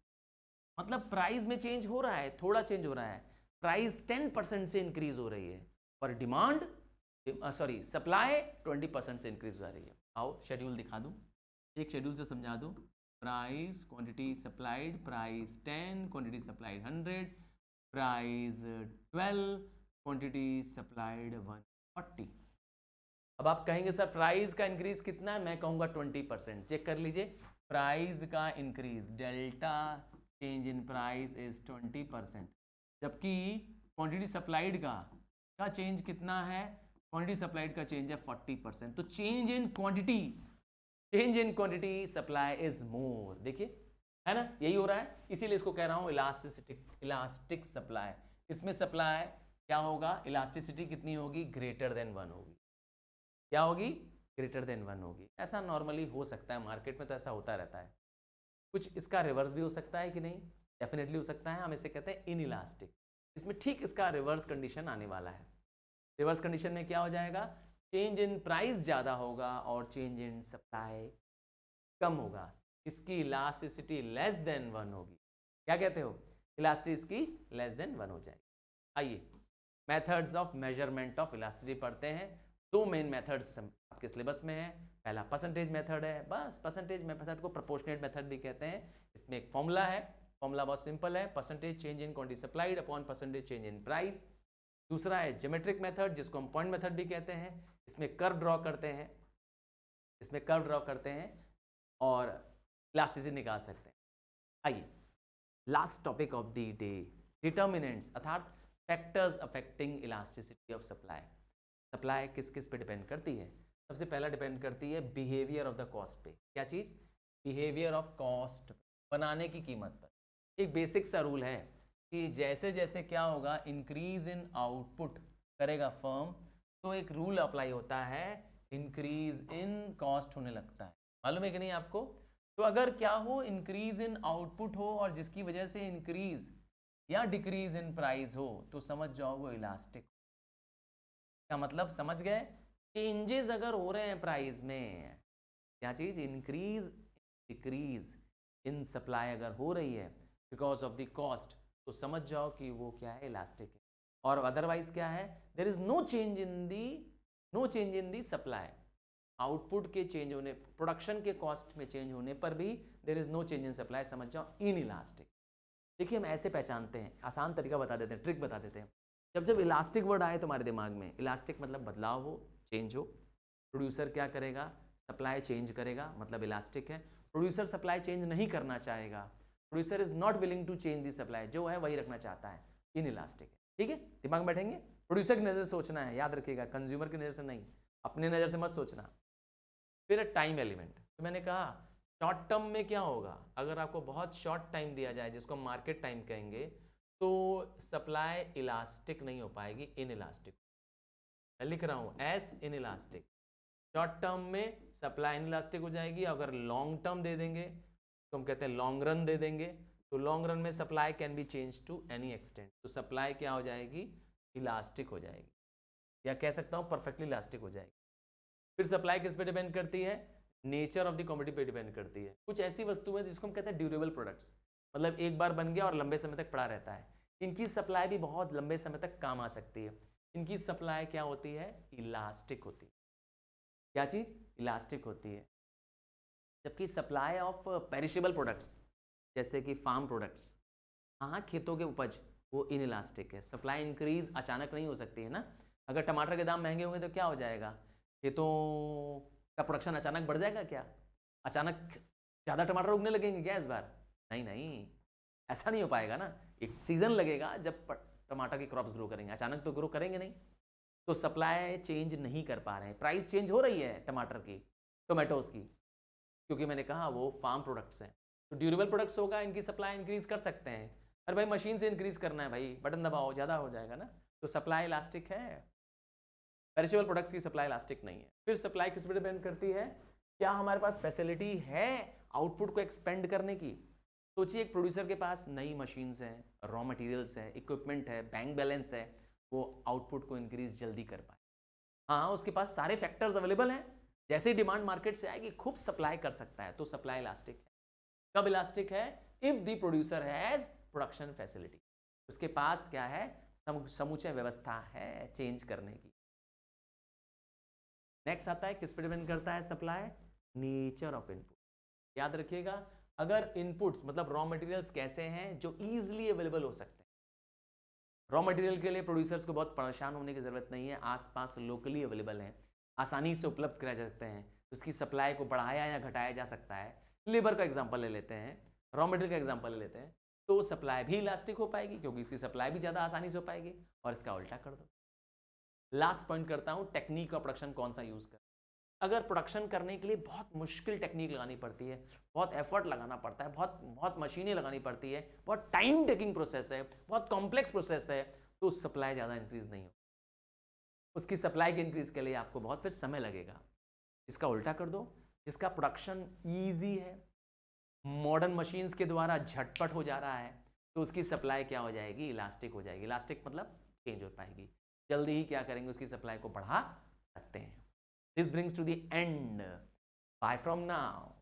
मतलब प्राइस में चेंज हो रहा है, थोड़ा चेंज हो रहा है, प्राइस 10% से इंक्रीज हो रही है, पर डिमांड सप्लाई 20% से इंक्रीज हो रही है। आओ शेड्यूल दिखा दूं, एक शेड्यूल से समझा दूं। Price quantity supplied, price 10, quantity supplied 100, price 12, quantity supplied 140। अब आप कहेंगे सर प्राइस का इंक्रीज कितना है, मैं कहूँगा 20%। चेक कर लीजिए, प्राइस का increase delta change in price is 20%, जबकि क्वांटिटी सप्लाइड का चेंज कितना है, क्वांटिटी सप्लाइड का चेंज है 40%। तो change in quantity supply is more. देखिए है ना, यही हो रहा है, इसीलिए इसको कह रहा हूँ इलास्टिक सप्लाई। इसमें सप्लाई क्या होगा, इलास्टिसिटी कितनी होगी, ग्रेटर देन 1 होगी। क्या होगी, ग्रेटर देन 1 होगी। ऐसा नॉर्मली हो सकता है, मार्केट में तो ऐसा होता रहता है। कुछ इसका रिवर्स भी हो सकता है कि नहीं, डेफिनेटली हो सकता है, हम इसे कहते हैं इन इलास्टिक। इसमें ठीक इसका रिवर्स कंडीशन आने वाला है। रिवर्स कंडीशन में क्या हो जाएगा, चेंज इन प्राइस ज़्यादा होगा और चेंज इन सप्लाई कम होगा, इसकी इलास्टिसिटी लेस देन 1 होगी। क्या कहते हो, इलास्टिसिटी लेस देन 1 हो जाएगी। आइए methods of measurement of elasticity पढ़ते हैं। दो मेन मेथड्स आपके सिलेबस में है। पहला परसेंटेज मेथड है, बस परसेंटेज मेथड को प्रोपोर्शनेट मेथड भी कहते हैं। इसमें एक फॉर्मूला है, फॉर्मूला बहुत सिंपल है, percentage change in quantity supplied upon percentage change in price. दूसरा है ज्योमेट्रिक मेथड जिसको हम पॉइंट मेथड भी कहते हैं। इसमें कर्व ड्रॉ करते हैं, और इलास्टिसिटी निकाल सकते हैं। आइए last topic of the day, determinants अर्थात factors affecting elasticity of supply. Supply किस किस पे डिपेंड करती है? सबसे पहला डिपेंड करती है बिहेवियर ऑफ द कॉस्ट पे। क्या चीज़? बिहेवियर ऑफ कॉस्ट, बनाने की कीमत पर। एक बेसिक सा रूल है कि जैसे जैसे क्या होगा, इंक्रीज इन आउटपुट करेगा फर्म, तो एक रूल अप्लाई होता है, इंक्रीज इन कॉस्ट होने लगता है। मालूम है कि नहीं आपको? तो अगर क्या हो, इंक्रीज इन आउटपुट हो और जिसकी वजह से इंक्रीज या डिक्रीज इन प्राइस हो, तो समझ जाओ वो इलास्टिक। क्या मतलब, समझ गए? चेंजेस अगर हो रहे हैं प्राइस में, क्या चीज, इंक्रीज डिक्रीज इन सप्लाई अगर हो रही है बिकॉज ऑफ द कॉस्ट, तो समझ जाओ कि वो क्या है, इलास्टिक है। और अदरवाइज क्या है, there is no change in the supply. Output के चेंज होने, प्रोडक्शन के कॉस्ट में चेंज होने पर भी there is no change in supply, समझ जाओ इन इलास्टिक। देखिए हम ऐसे पहचानते हैं, आसान तरीका बता देते हैं, ट्रिक बता देते हैं। जब इलास्टिक वर्ड आए तुम्हारे दिमाग में, इलास्टिक मतलब बदलाव हो, चेंज हो। प्रोड्यूसर क्या करेगा, सप्लाई चेंज करेगा, मतलब इलास्टिक है। प्रोड्यूसर सप्लाई चेंज नहीं करना चाहेगा, producer is not willing to change the supply, जो है वही रखना चाहता है, इन इलास्टिक है। ठीक है, दिमाग में बैठेंगे। प्रोड्यूसर की नज़र से सोचना है, याद रखिएगा, कंज्यूमर की नज़र से नहीं, अपने नज़र से मत सोचना। फिर टाइम एलिमेंट, तो मैंने कहा शॉर्ट टर्म में क्या होगा, अगर आपको बहुत शॉर्ट टाइम दिया जाए जिसको मार्केट टाइम कहेंगे, तो सप्लाई इलास्टिक नहीं हो पाएगी, इन इलास्टिक। मैं लिख रहा हूं S in elastic. Short term में सप्लाई इन इलास्टिक हो जाएगी। अगर लॉन्ग टर्म दे देंगे, तो हम कहते हैं लॉन्ग रन दे देंगे, तो लॉन्ग रन में supply can be change to any extent, तो सप्लाई क्या हो जाएगी, इलास्टिक हो जाएगी, या कह सकता हूं परफेक्टली इलास्टिक हो जाएगी। फिर सप्लाई किस पे डिपेंड करती है, नेचर ऑफ द कमोडिटी पे डिपेंड करती है। कुछ ऐसी वस्तु है जिसको हम कहते हैं ड्यूरेबल प्रोडक्ट्स, मतलब एक बार बन गया और लंबे समय तक पड़ा रहता है, इनकी सप्लाई भी बहुत लंबे समय तक काम आ सकती है। इनकी सप्लाई क्या होती है, इलास्टिक होती है। क्या चीज़, इलास्टिक होती है। जबकि सप्लाई ऑफ पेरिशेबल प्रोडक्ट्स जैसे कि फार्म प्रोडक्ट्स, हाँ खेतों के उपज, वो इन इलास्टिक है। सप्लाई इंक्रीज अचानक नहीं हो सकती है ना। अगर टमाटर के दाम महंगे होंगे तो क्या हो जाएगा, खेतों का प्रोडक्शन अचानक बढ़ जाएगा क्या, अचानक ज़्यादा टमाटर उगने लगेंगे क्या इस बार? नहीं, ऐसा नहीं हो पाएगा ना। एक सीजन लगेगा जब टमाटर की क्रॉप्स ग्रो करेंगे, अचानक तो ग्रो करेंगे नहीं। तो सप्लाई चेंज नहीं कर पा रहे हैं, प्राइस चेंज हो रही है टमाटर की, टोमेटोज की, क्योंकि मैंने कहा वो फार्म प्रोडक्ट्स हैं। तो ड्यूरेबल प्रोडक्ट्स होगा, इनकी सप्लाई इंक्रीज कर सकते हैं। अरे भाई मशीन से इंक्रीज करना है भाई, बटन दबाओ, ज़्यादा हो जाएगा ना। तो सप्लाई इलास्टिक है, पेरिशेबल प्रोडक्ट्स की सप्लाई इलास्टिक नहीं है। फिर सप्लाई किस पर डिपेंड करती है, क्या हमारे पास फैसिलिटी है आउटपुट को एक्सपेंड करने की। सोचिए एक प्रोड्यूसर के पास नई मशीन्स हैं, रॉ मटेरियल्स है, इक्विपमेंट है, बैंक बैलेंस है, वो आउटपुट को इंक्रीज जल्दी कर पाए। हाँ, उसके पास सारे फैक्टर्स अवेलेबल हैं, जैसे ही डिमांड मार्केट से आएगी खूब सप्लाई कर सकता है, तो सप्लाई इलास्टिक है। कब इलास्टिक है, if the producer has production facility, उसके पास क्या है, समूचे व्यवस्था है चेंज करने की। नेक्स्ट आता है किस पे डिपेंड करता है सप्लाई, नेचर ऑफ इनपुट। याद रखिएगा, अगर इनपुट्स मतलब रॉ मटेरियल्स कैसे हैं जो इजीली अवेलेबल हो सकते हैं। रॉ मटेरियल के लिए प्रोड्यूसर्स को बहुत परेशान होने की जरूरत नहीं है, आसपास लोकली अवेलेबल हैं, आसानी से उपलब्ध कराए जा सकते हैं, उसकी सप्लाई को बढ़ाया या घटाया जा सकता है। लेबर का एग्जांपल ले लेते हैं, रॉ मटेरियल का एग्जांपल ले लेते हैं, तो सप्लाई भी इलास्टिक हो पाएगी क्योंकि इसकी सप्लाई भी ज़्यादा आसानी से हो पाएगी। और इसका उल्टा कर दो। लास्ट पॉइंट करता हूँ, टेक्निक ऑफ प्रोडक्शन कौन सा यूज़ कर। अगर प्रोडक्शन करने के लिए बहुत मुश्किल टेक्निक लगानी पड़ती है, बहुत एफर्ट लगाना पड़ता है, बहुत मशीनें लगानी पड़ती है, बहुत टाइम टेकिंग प्रोसेस है, बहुत कॉम्प्लेक्स प्रोसेस है, तो सप्लाई ज़्यादा इंक्रीज नहीं हो। उसकी सप्लाई के इंक्रीज के लिए आपको बहुत फिर समय लगेगा। इसका उल्टा कर दो, जिसका प्रोडक्शन ईजी है, मॉडर्न मशीन्स के द्वारा झटपट हो जा रहा है, तो उसकी सप्लाई क्या हो जाएगी, इलास्टिक हो जाएगी। इलास्टिक मतलब चेंज हो पाएगी, जल्दी ही क्या करेंगे, उसकी सप्लाई को बढ़ा सकते हैं। This brings to the end. Bye from now.